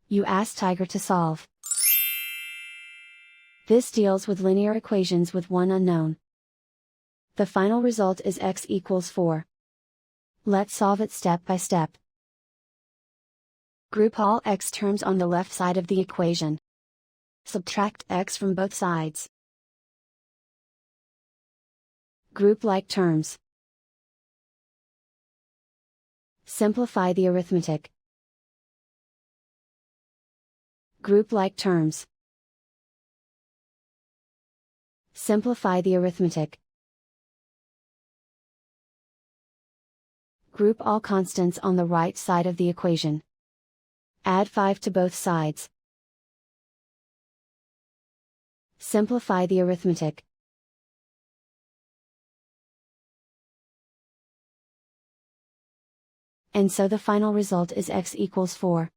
You ask Tiger to solve. This deals with linear equations with one unknown. The final result is x equals 4. Let's solve it step by step. Group all x terms on the left side of the equation. Subtract x from both sides. Group like terms. Simplify the arithmetic. Group like terms. Simplify the arithmetic. Group all constants on the right side of the equation. Add 5 to both sides. Simplify the arithmetic. And so the final result is x equals 4.